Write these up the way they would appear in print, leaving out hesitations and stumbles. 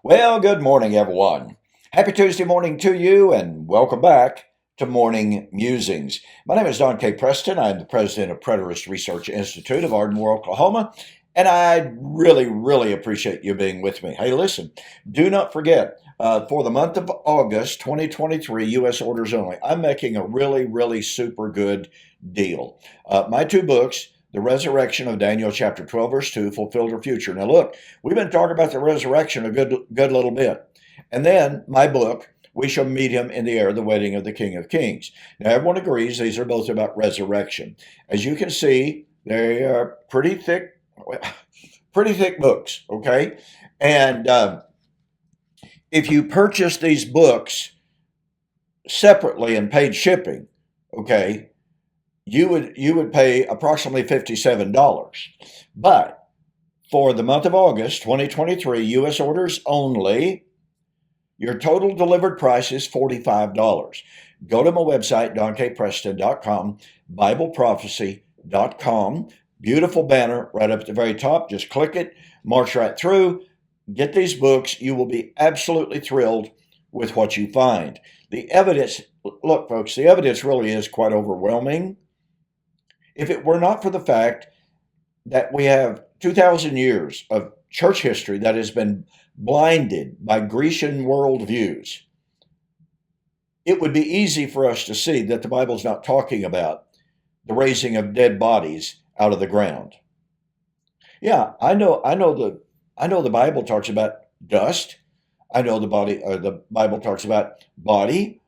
Well, good morning, everyone. Happy Tuesday morning to you, and welcome back to Morning Musings. My name is Don K. Preston. I'm the president of Preterist Research Institute of Ardmore, Oklahoma, and I really appreciate you being with me. Hey, listen, do not forget, for the month of August 2023, U.S. orders only, I'm making a really super good deal. My two books, The Resurrection of Daniel chapter 12, verse 2, Fulfilled or Future. Now, look, we've been talking about the resurrection a good little bit. And then my book, We Shall Meet Him in the Air, the Wedding of the King of Kings. Now, everyone agrees these are both about resurrection. As you can see, they are pretty thick books, okay? And if you purchase these books separately and paid shipping, okay, you would pay approximately $57. But for the month of August 2023, U.S. orders only, your total delivered price is $45. Go to my website, donkpreston.com, bibleprophecy.com. Beautiful banner right up at the very top. Just click it, march right through, get these books. You will be absolutely thrilled with what you find. The evidence, look, folks, the evidence really is quite overwhelming. If it were not for the fact that we have 2,000 years of church history that has been blinded by Grecian worldviews, it would be easy for us to see that the Bible's not talking about the raising of dead bodies out of the ground. Yeah, I know the Bible talks about dust. I know the Bible talks about body.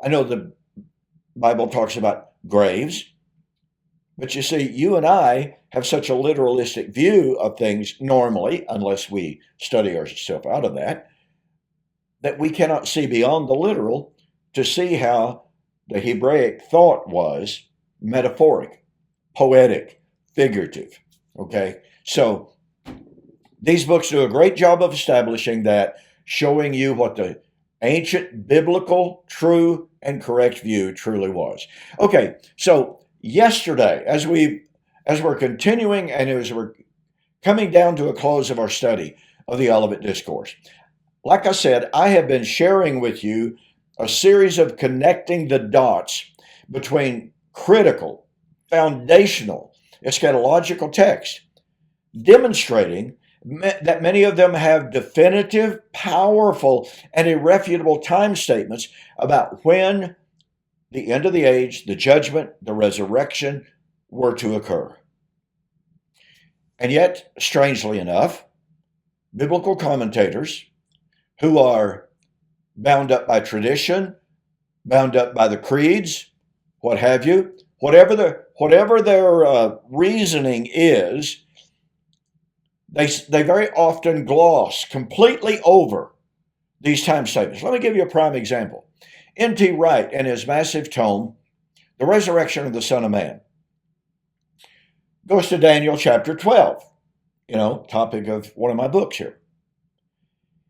I know the Bible talks about graves. But you see, you and I have such a literalistic view of things normally, unless we study ourselves out of that, that we cannot see beyond the literal to see how the Hebraic thought was metaphoric, poetic, figurative. Okay? So these books do a great job of establishing that, showing you what the ancient, biblical, true, and correct view truly was. Okay, so yesterday, as we're continuing and as we're coming down to a close of our study of the Olivet Discourse, like I said, I have been sharing with you a series of connecting the dots between critical, foundational, eschatological texts, demonstrating that many of them have definitive, powerful, and irrefutable time statements about when the end of the age, the judgment, the resurrection were to occur. And yet, strangely enough, biblical commentators who are bound up by tradition, bound up by the creeds, what have you, whatever their reasoning is, they very often gloss completely over these time statements. Let me give you a prime example. N.T. Wright, in his massive tome, The Resurrection of the Son of Man, goes to Daniel chapter 12, topic of one of my books here.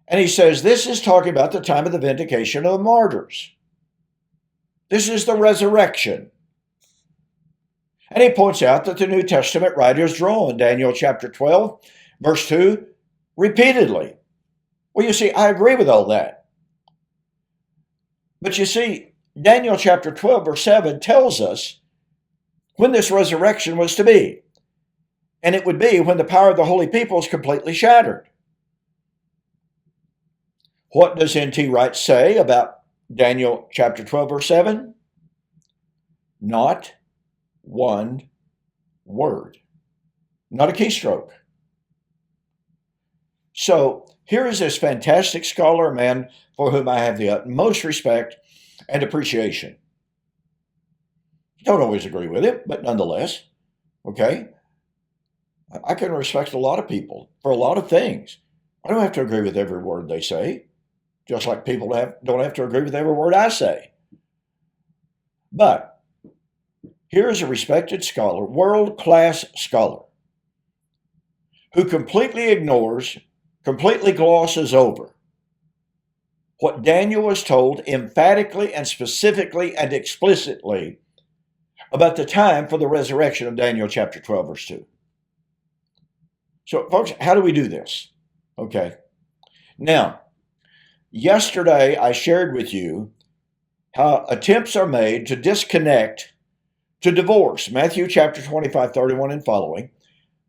And he says, this is talking about the time of the vindication of the martyrs. This is the resurrection. And he points out that the New Testament writers draw on Daniel chapter 12, verse 2, repeatedly. Well, you see, I agree with all that. But you see, Daniel chapter 12, verse 7 tells us when this resurrection was to be. And it would be when the power of the holy people is completely shattered. What does N.T. Wright say about Daniel chapter 12, verse 7? Not one word. Not a keystroke. So here is this fantastic scholar, a man for whom I have the utmost respect and appreciation. Don't always agree with it, but nonetheless, okay? I can respect a lot of people for a lot of things. I don't have to agree with every word they say, just like people don't have to agree with every word I say. But here is a respected scholar, world-class scholar, who completely ignores, completely glosses over what Daniel was told emphatically and specifically and explicitly about the time for the resurrection of Daniel chapter 12, verse 2. So, folks, how do we do this? Okay. Now, yesterday I shared with you how attempts are made to disconnect, to divorce Matthew chapter 25, 31 and following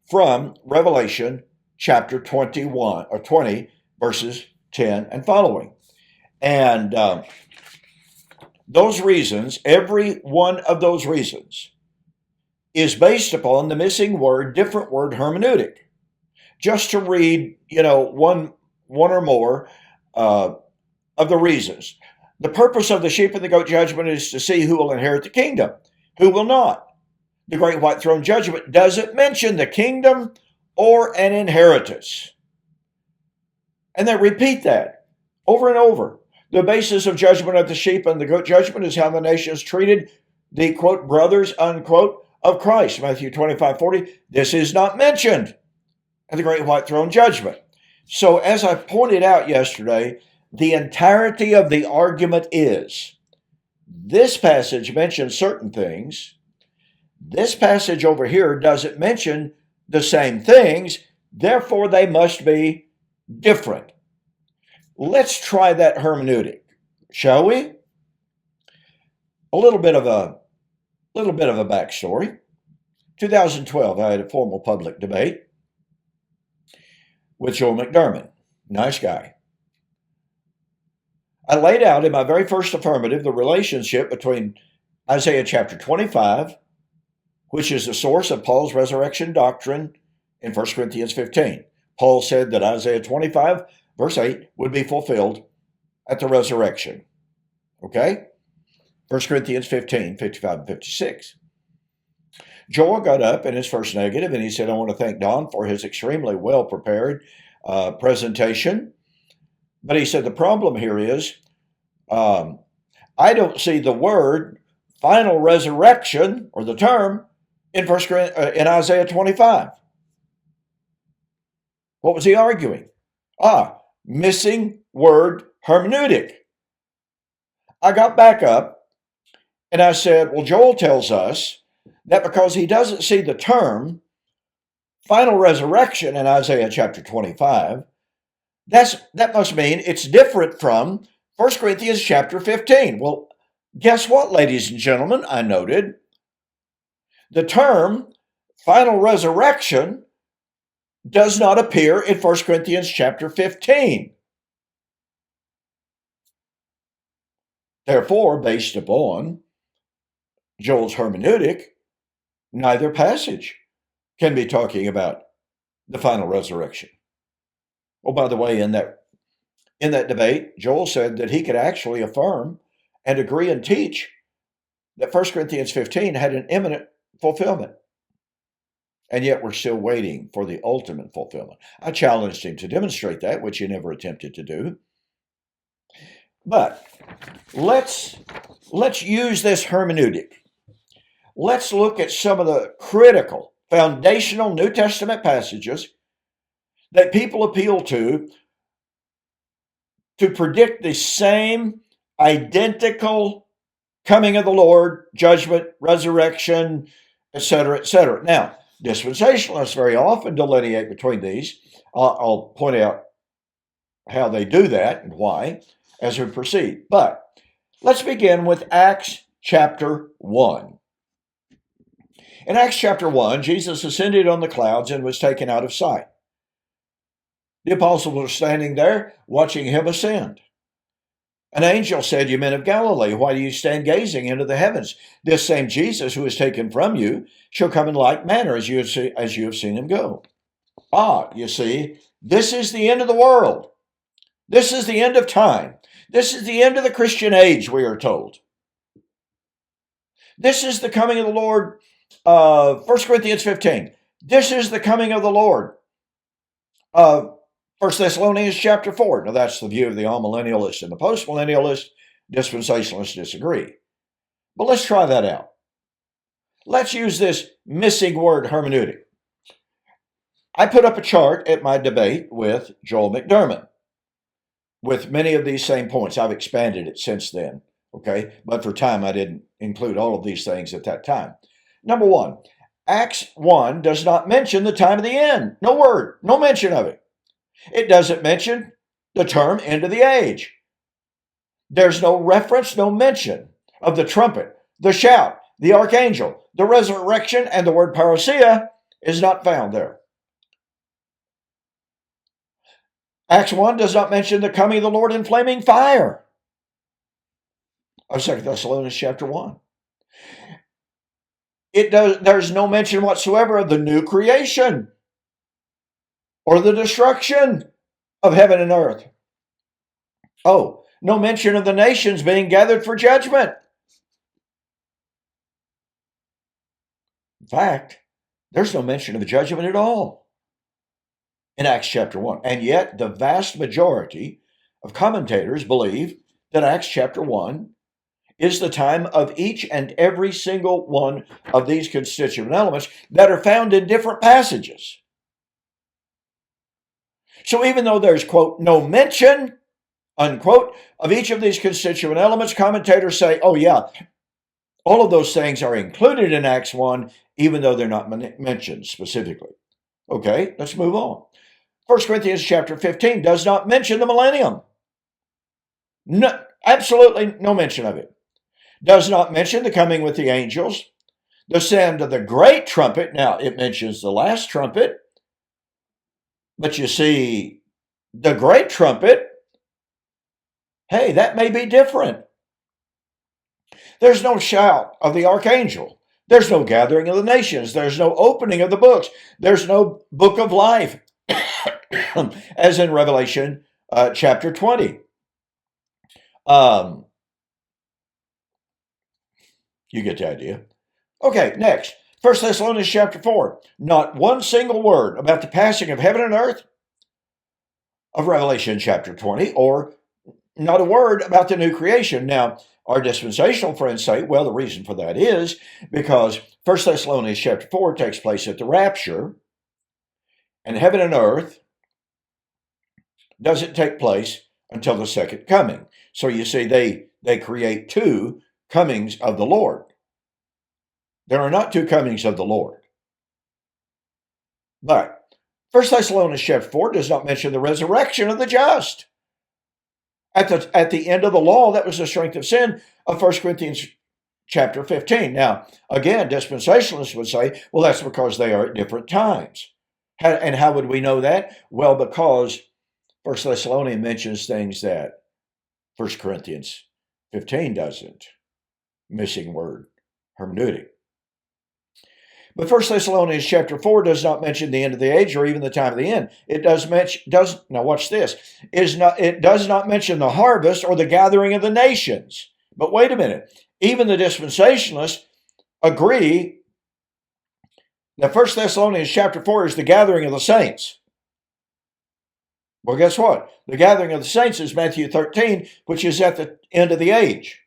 from Revelation chapter 21 or 20, verses 10 and following. And those reasons, every one of those reasons, is based upon the missing word, different word, hermeneutic. Just to read, one or more of the reasons. The purpose of the sheep and the goat judgment is to see who will inherit the kingdom, who will not. The great white throne judgment doesn't mention the kingdom or an inheritance. And they repeat that over and over. The basis of judgment of the sheep and the goat judgment is how the nation is treated, the, quote, brothers, unquote, of Christ, Matthew 25, 40. This is not mentioned in the great white throne judgment. So as I pointed out yesterday, the entirety of the argument is this passage mentions certain things. This passage over here doesn't mention the same things. Therefore, they must be different. Let's try that hermeneutic, shall we? A little bit of a backstory. 2012, I had a formal public debate with Joel McDermott. Nice guy. I laid out in my very first affirmative the relationship between Isaiah chapter 25, which is the source of Paul's resurrection doctrine in 1 Corinthians 15. Paul said that Isaiah 25, verse 8, would be fulfilled at the resurrection. Okay? 1 Corinthians 15, 55 and 56. Joel got up in his first negative and he said, I want to thank Don for his extremely well-prepared presentation. But he said, the problem here is I don't see the word final resurrection or the term in Isaiah 25. What was he arguing? Missing word hermeneutic. I got back up and I said, well, Joel tells us that because he doesn't see the term final resurrection in Isaiah chapter 25, that must mean it's different from 1 Corinthians chapter 15. Well, guess what, ladies and gentlemen? I noted the term final resurrection does not appear in 1 Corinthians chapter 15. Therefore, based upon Joel's hermeneutic, neither passage can be talking about the final resurrection. Oh, by the way, in that debate, Joel said that he could actually affirm and agree and teach that 1 Corinthians 15 had an imminent fulfillment. And yet we're still waiting for the ultimate fulfillment. I challenged him to demonstrate that, which he never attempted to do. But let's use this hermeneutic. Let's look at some of the critical, foundational New Testament passages that people appeal to predict the same identical coming of the Lord, judgment, resurrection, etc., etc. Now, dispensationalists very often delineate between these. I'll point out how they do that and why as we proceed. But let's begin with Acts chapter 1. In Acts chapter 1, Jesus ascended on the clouds and was taken out of sight. The apostles were standing there watching him ascend. An angel said, you men of Galilee, why do you stand gazing into the heavens? This same Jesus who is taken from you shall come in like manner as you have seen him go. You see, this is the end of the world. This is the end of time. This is the end of the Christian age, we are told. This is the coming of the Lord. 1 Corinthians 15. This is the coming of the Lord. 1 Thessalonians chapter 4. Now that's the view of the amillennialists and the postmillennialists. Dispensationalists disagree. But let's try that out. Let's use this missing word hermeneutic. I put up a chart at my debate with Joel McDermott with many of these same points. I've expanded it since then, okay? But for time, I didn't include all of these things at that time. Number one, Acts 1 does not mention the time of the end. No word, no mention of it. It doesn't mention the term end of the age. There's no reference, no mention of the trumpet, the shout, the archangel, the resurrection, and the word parousia is not found there. Acts 1 does not mention the coming of the Lord in flaming fire of 2 Thessalonians chapter 1. There's no mention whatsoever of the new creation or the destruction of heaven and earth. Oh, no mention of the nations being gathered for judgment. In fact, there's no mention of the judgment at all in Acts chapter 1. And yet, the vast majority of commentators believe that Acts chapter 1 is the time of each and every single one of these constituent elements that are found in different passages. So even though there's, quote, no mention, unquote, of each of these constituent elements, commentators say, oh yeah, all of those things are included in Acts 1, even though they're not mentioned specifically. Okay, let's move on. 1 Corinthians chapter 15 does not mention the millennium. No, absolutely no mention of it. Does not mention the coming with the angels, the sound of the great trumpet. Now, it mentions the last trumpet, but you see, the great trumpet, hey, that may be different. There's no shout of the archangel. There's no gathering of the nations. There's no opening of the books. There's no book of life, as in Revelation chapter 20. You get the idea. Okay, next. 1 Thessalonians chapter 4. Not one single word about the passing of heaven and earth of Revelation chapter 20, or not a word about the new creation. Now, our dispensational friends say, well, the reason for that is because 1 Thessalonians chapter 4 takes place at the rapture, and heaven and earth doesn't take place until the second coming. So you see, they create two comings of the Lord. There are not two comings of the Lord. But 1 Thessalonians chapter 4 does not mention the resurrection of the just. At the end of the law, that was the strength of sin of 1 Corinthians chapter 15. Now, again, dispensationalists would say, well, that's because they are at different times. And how would we know that? Well, because 1 Thessalonians mentions things that 1 Corinthians 15 doesn't. Missing word, hermeneutic. But 1 Thessalonians chapter 4 does not mention the end of the age or even the time of the end. It now watch this. It does not mention the harvest or the gathering of the nations. But wait a minute. Even the dispensationalists agree that 1 Thessalonians chapter 4 is the gathering of the saints. Well, guess what? The gathering of the saints is Matthew 13, which is at the end of the age.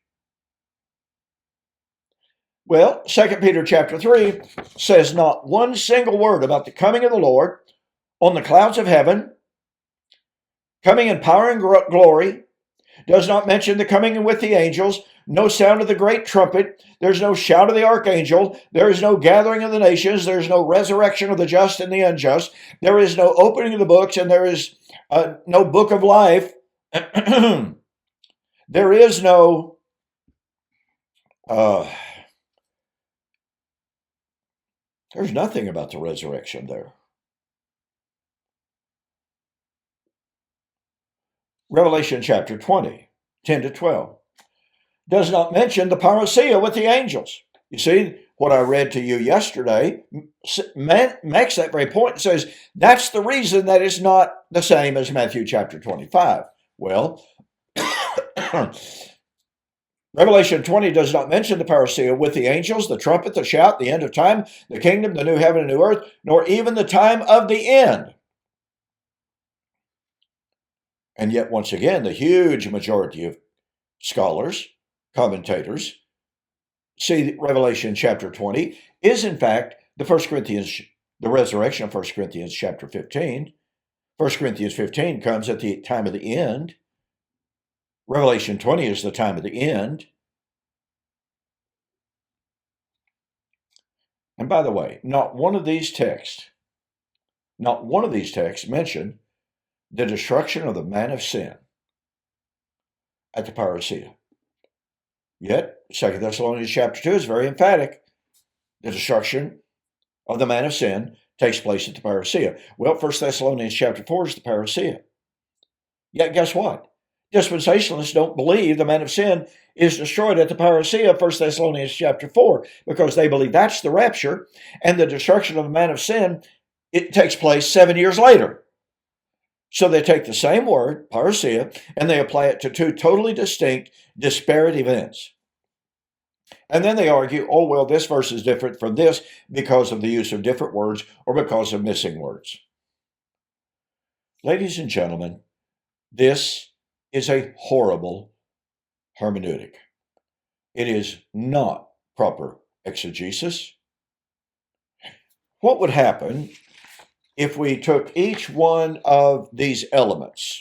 Well, 2 Peter chapter 3 says not one single word about the coming of the Lord on the clouds of heaven, coming in power and glory, does not mention the coming with the angels, no sound of the great trumpet, there's no shout of the archangel, there is no gathering of the nations, there's no resurrection of the just and the unjust, there is no opening of the books, and there is no book of life. There is no... There's nothing about the resurrection there. Revelation chapter 20, 10 to 12, does not mention the parousia with the angels. You see, what I read to you yesterday makes that very point and says that's the reason that it's not the same as Matthew chapter 25. Well, Revelation 20 does not mention the parousia with the angels, the trumpet, the shout, the end of time, the kingdom, the new heaven and new earth, nor even the time of the end. And yet, once again, the huge majority of scholars, commentators, see Revelation chapter 20 is in fact the resurrection of 1 Corinthians chapter 15. 1 Corinthians 15 comes at the time of the end. Revelation 20 is the time of the end. And by the way, not one of these texts mention the destruction of the man of sin at the parousia. Yet, 2 Thessalonians chapter 2 is very emphatic. The destruction of the man of sin takes place at the parousia. Well, 1 Thessalonians chapter 4 is the parousia. Yet, guess what? Dispensationalists don't believe the man of sin is destroyed at the parousia of 1 Thessalonians chapter 4 because they believe that's the rapture, and the destruction of the man of sin, it takes place 7 years later. So they take the same word, parousia, and they apply it to two totally distinct, disparate events. And then they argue, oh, well, this verse is different from this because of the use of different words or because of missing words. Ladies and gentlemen, this is a horrible hermeneutic. It is not proper exegesis. What would happen if we took each one of these elements,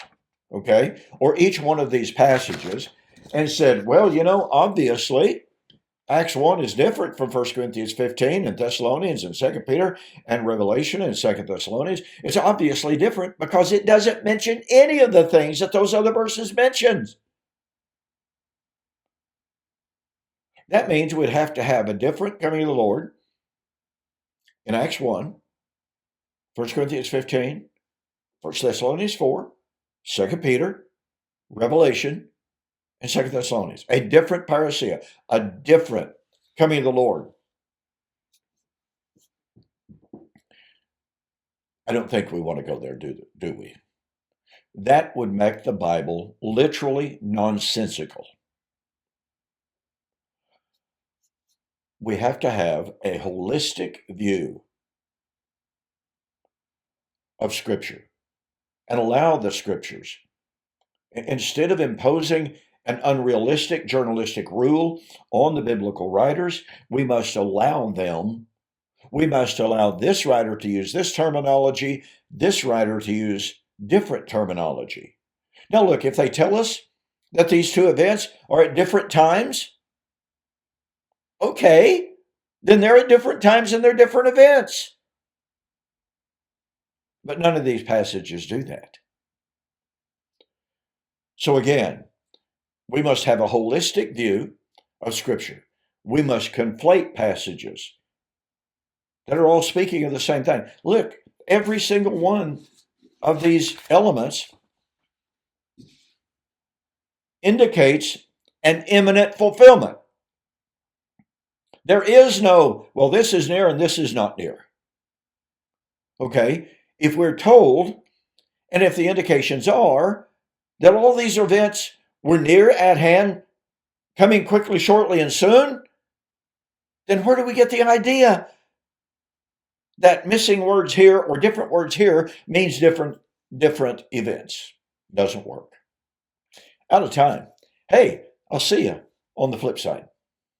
okay, or each one of these passages and said, well, obviously, Acts 1 is different from 1 Corinthians 15 and Thessalonians and 2 Peter and Revelation and 2 Thessalonians. It's obviously different because it doesn't mention any of the things that those other verses mentioned. That means we'd have to have a different coming of the Lord in Acts 1, 1 Corinthians 15, 1 Thessalonians 4, 2 Peter, Revelation, and 2 Thessalonians. A different parousia, a different coming of the Lord. I don't think we want to go there, do we? That would make the Bible literally nonsensical. We have to have a holistic view of Scripture and allow the Scriptures, instead of imposing an unrealistic journalistic rule on the biblical writers, we must allow them. We must allow this writer to use this terminology, this writer to use different terminology. Now, look, if they tell us that these two events are at different times, okay, then they're at different times and they're different events. But none of these passages do that. So again, we must have a holistic view of Scripture. We must conflate passages that are all speaking of the same thing. Look, every single one of these elements indicates an imminent fulfillment. There is no, well, this is near and this is not near. Okay? If we're told, and if the indications are, that all these events were near at hand, coming quickly, shortly, and soon, then where do we get the idea that missing words here or different words here means different events? Doesn't work. Out of time. Hey, I'll see you on the flip side.